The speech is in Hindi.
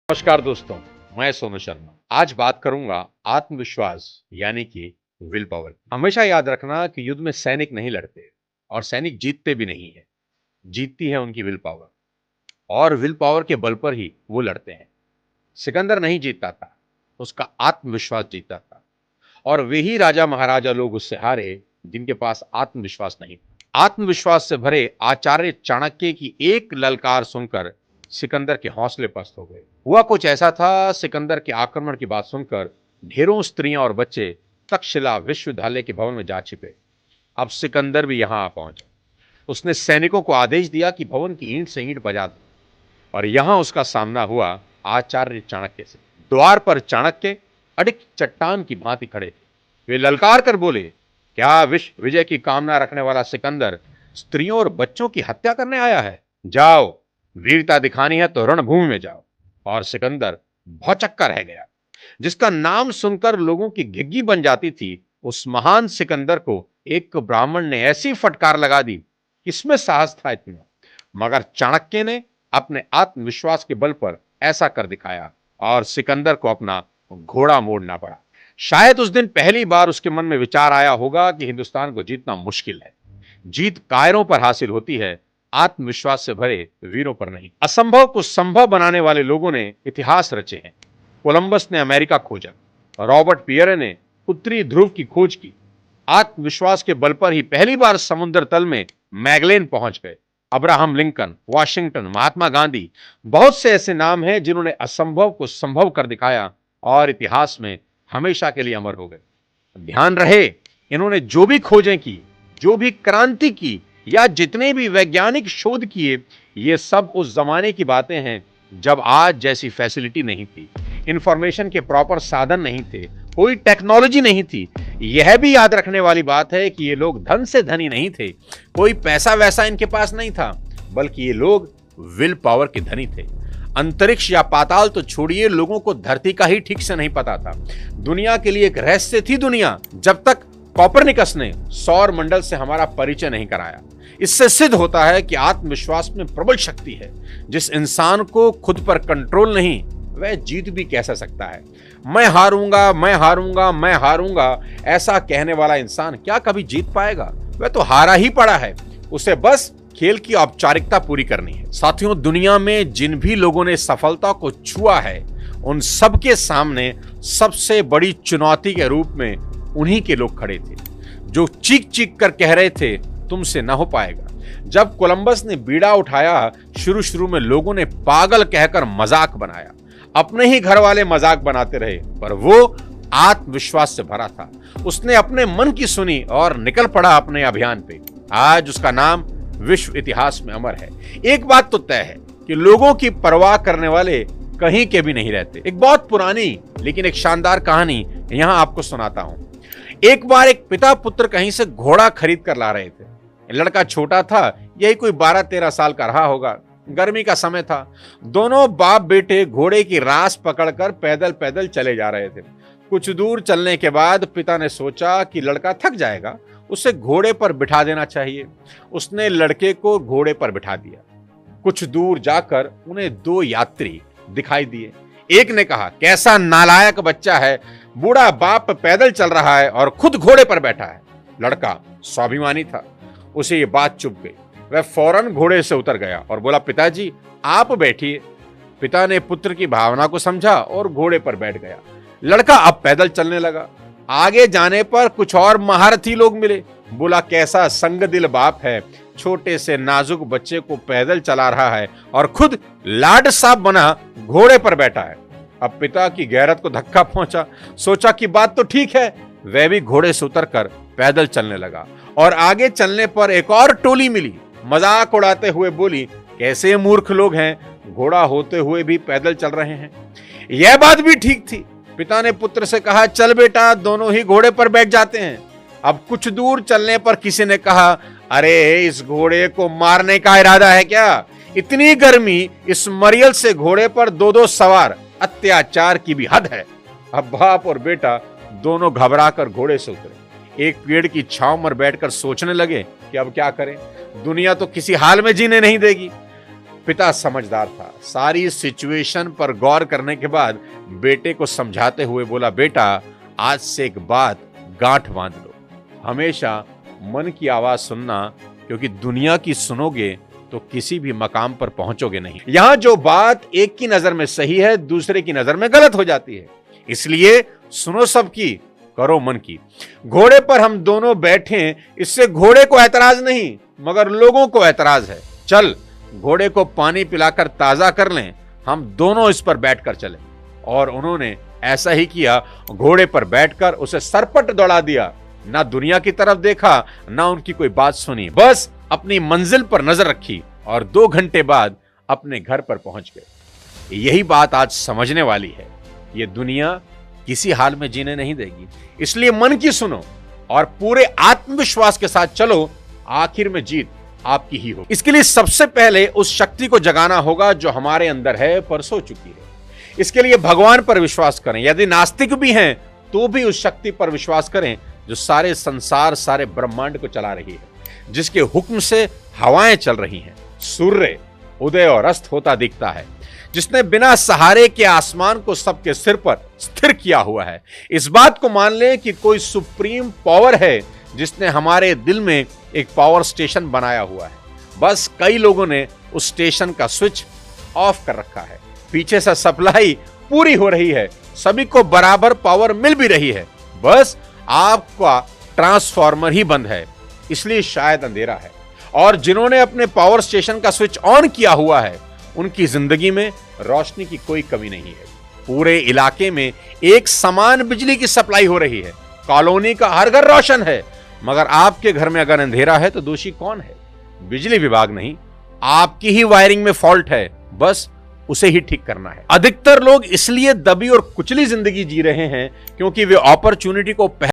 नमस्कार दोस्तों, मैं सोनू शर्मा। आज बात करूंगा आत्मविश्वास यानी कि विल पावर। हमेशा याद रखना कि युद्ध में सैनिक नहीं लड़ते और सैनिक जीतते भी नहीं है। जीतती है उनकी विल पावर और विल पावर के बल पर ही वो लड़ते हैं। सिकंदर नहीं जीतता था, उसका आत्मविश्वास जीतता था और वही राजा महाराजा लोग उससे हारे जिनके पास आत्मविश्वास नहीं। आत्मविश्वास से भरे आचार्य चाणक्य की एक ललकार सुनकर सिकंदर के हौसले पस्त हो गए। हुआ कुछ ऐसा था, सिकंदर के आक्रमण की बात सुनकर ढेरों स्त्रियां और बच्चे तक्षशिला विश्वविद्यालय के भवन में जा छिपे। अब सिकंदर भी यहां आ पहुंचा। उसने सैनिकों को आदेश दिया कि भवन की ईंट से ईंट बजा दो और यहां उसका सामना हुआ आचार्य चाणक्य से। द्वार पर चाणक्य अडिग चट्टान की भांति खड़े थे। वे ललकार कर बोले, क्या विश्व विजय की कामना रखने वाला सिकंदर स्त्रियों और बच्चों की हत्या करने आया है? जाओ, वीरता दिखानी है तो रणभूमि में जाओ। और सिकंदर भौचक्का रह गया। जिसका नाम सुनकर लोगों की घिघी बन जाती थी, उस महान सिकंदर को एक ब्राह्मण ने ऐसी फटकार लगा दी, किसमें साहस था इतना। मगर चाणक्य ने अपने आत्मविश्वास के बल पर ऐसा कर दिखाया और सिकंदर को अपना घोड़ा मोड़ना पड़ा। शायद उस दिन पहली बार उसके मन में विचार आया होगा कि हिंदुस्तान को जीतना मुश्किल है। जीत कायरों पर हासिल होती है, आत्मविश्वास से भरे वीरों पर नहीं। असंभव को संभव बनाने वाले लोगों ने इतिहास रचे हैं। कोलंबस ने अमेरिका खोजा, रॉबर्ट पियरे ने उत्तरी ध्रुव की खोज की। आत्मविश्वास के बल पर ही पहली बार समुद्र तल में मैगलेन पहुंच गए। Abraham Lincoln, Washington, Mahatma Gandhi, बहुत से ऐसे नाम हैं जिन्होंने असंभव को संभव कर दिखाया और इतिहास में हमेशा के लिए अमर हो गए। ध्यान रहे, इन्होंने जो भी खोजें की, जो भी क्रांति की या जितने भी वैज्ञानिक शोध किए, ये सब उस जमाने की बातें हैं जब आज जैसी फैसिलिटी नहीं थी, इंफॉर्मेशन के प्रॉपर साधन नहीं थे, कोई टेक्नोलॉजी नहीं थी। यह भी याद रखने वाली बात है कि ये लोग धन से धनी नहीं थे, कोई पैसा वैसा इनके पास नहीं था, बल्कि ये लोग विल पावर के धनी थे। अंतरिक्ष या पाताल तो छोड़िए, लोगों को धरती का ही ठीक से नहीं पता था। दुनिया के लिए एक रहस्य थी दुनिया, जब तक कोपरनिकस ने सौर मंडल से हमारा परिचय नहीं कराया। इससे सिद्ध होता है कि आत्मविश्वास में प्रबल शक्ति है। जिस इंसान को खुद पर कंट्रोल नहीं, वह जीत भी कैसे सकता है। मैं हारूंगा, मैं हारूंगा, मैं हारूंगा, ऐसा कहने वाला इंसान क्या कभी जीत पाएगा? वह तो हारा ही पड़ा है। उसे बस खेल की औपचारिकता पूरी करनी है। साथियों, दुनिया में जिन भी लोगों ने सफलता को छुआ है, उन सबके सामने सबसे बड़ी चुनौती के रूप में उन्हीं के लोग खड़े थे, जो चीख चीख कर कह रहे थे, तुमसे ना हो पाएगा। जब कोलंबस ने बीड़ा उठाया, शुरू में लोगों ने पागल कहकर मजाक बनाया। अपने ही घर वाले मजाक बनाते रहे, पर वो आत्मविश्वास से भरा था। उसने अपने मन की सुनी और निकल पड़ा अपने अभियान पे। आज उसका नाम विश्व इतिहास में अमर है। एक बात तो तय है कि लोगों की परवाह करने वाले कहीं के भी नहीं रहते। एक बहुत पुरानी लेकिन एक शानदार कहानी यहां आपको सुनाता हूं। एक बार एक पिता पुत्र कहीं से घोड़ा खरीद कर ला रहे थे। लड़का छोटा था, यही कोई 12-13 साल का रहा होगा। गर्मी का समय था। दोनों बाप बेटे घोड़े की रास पकड़कर पैदल पैदल चले जा रहे थे। कुछ दूर चलने के बाद पिता ने सोचा कि लड़का थक जाएगा, उसे घोड़े पर बिठा देना चाहिए। उसने लड़के को घोड़े पर बिठा दिया। कुछ दूर जाकर उन्हें 2 यात्री दिखाई दिए। एक ने कहा, कैसा नालायक बच्चा है, बूढ़ा बाप पैदल चल रहा है और खुद घोड़े पर बैठा है। लड़का स्वाभिमानी था, उसे ये बात चुभ गई। वह फौरन घोड़े से उतर गया और बोला, पिताजी आप बैठिए। पिता ने पुत्र की भावना को समझा और घोड़े पर बैठ गया। लड़का अब पैदल चलने लगा। आगे जाने पर कुछ और महारथी लोग मिले। बोला, कैसा संगदिल बाप है, छोटे से नाजुक बच्चे को पैदल चला रहा है और खुद लाड साहब बना घोड़े पर बैठा है। अब पिता की गैरत को धक्का पहुंचा। सोचा कि बात तो ठीक है। वह भी घोड़े से उतरकर पैदल चलने लगा और आगे चलने पर एक और टोली मिली। मजाक उड़ाते हुए बोली, कैसे मूर्ख लोग हैं, घोड़ा होते हुए भी पैदल चल रहे हैं। यह बात भी ठीक थी। पिता ने पुत्र से कहा, चल बेटा, दोनों ही घोड़े पर बैठ जाते हैं। अब कुछ दूर चलने पर किसी ने कहा, अरे इस घोड़े को मारने का इरादा है क्या? इतनी गर्मी, इस मरियल से घोड़े पर 2-2 सवार, अत्याचार की भी हद है। अब बाप और बेटा दोनों घबराकर घोड़े से उतरे। एक पेड़ की छांव में बैठकर सोचने लगे कि अब क्या करें। दुनिया तो किसी हाल में जीने नहीं देगी। पिता समझदार था। सारी सिचुएशन पर गौर करने के बाद बेटे को समझाते हुए बोला, बेटा आज से एक बात गांठ बांध लो, हमेशा मन की आवाज सुनना, क्योंकि दुनिया की सुनोगे तो किसी भी मकाम पर पहुंचोगे नहीं। यहां जो बात एक की नजर में सही है, दूसरे की नजर में गलत हो जाती है। इसलिए सुनो सबकी, करो मन की। घोड़े पर हम दोनों बैठे, इससे घोड़े को ऐतराज नहीं मगर लोगों को ऐतराज है। चल घोड़े को पानी पिलाकर ताजा कर लें, हम दोनों इस पर बैठकर चले। और उन्होंने ऐसा ही किया। घोड़े पर बैठकर उसे सरपट दौड़ा दिया। ना दुनिया की तरफ देखा, ना उनकी कोई बात सुनी, बस अपनी मंजिल पर नजर रखी और 2 घंटे बाद अपने घर पर पहुंच गए। यही बात आज समझने वाली है। ये दुनिया किसी हाल में जीने नहीं देगी, इसलिए मन की सुनो और पूरे आत्मविश्वास के साथ चलो, आखिर में जीत आपकी ही हो। इसके लिए सबसे पहले उस शक्ति को जगाना होगा जो हमारे अंदर है पर सो चुकी है। इसके लिए भगवान पर विश्वास करें। यदि नास्तिक भी हैं तो भी उस शक्ति पर विश्वास करें जो सारे संसार, सारे ब्रह्मांड को चला रही है, जिसके हुक्म से हवाएं चल रही हैं, सूर्य उदय और अस्त होता दिखता है, जिसने बिना सहारे के आसमान को सबके सिर पर स्थिर किया हुआ है। इस बात को मान लें कि कोई सुप्रीम पावर है जिसने हमारे दिल में एक पावर स्टेशन बनाया हुआ है। बस कई लोगों ने उस स्टेशन का स्विच ऑफ कर रखा है। पीछे से सप्लाई पूरी हो रही है, सभी को बराबर पावर मिल भी रही है, बस आपका ट्रांसफार्मर ही बंद है, इसलिए शायद अंधेरा है। और जिन्होंने अपने पावर स्टेशन का स्विच ऑन किया हुआ है, उनकी जिंदगी में रोशनी की कोई कमी नहीं है। पूरे इलाके में एक समान बिजली की सप्लाई हो रही है, कॉलोनी का हर घर रोशन है, मगर आपके घर में अगर अंधेरा है तो दोषी कौन है? बिजली विभाग नहीं, आपकी ही वायरिंग में फॉल्ट है, बस उसे ही ठीक करना है। अधिकतर लोग इसलिए दबी और कुचली जिंदगी जी रहे हैं क्योंकि वे अपॉर्चुनिटी को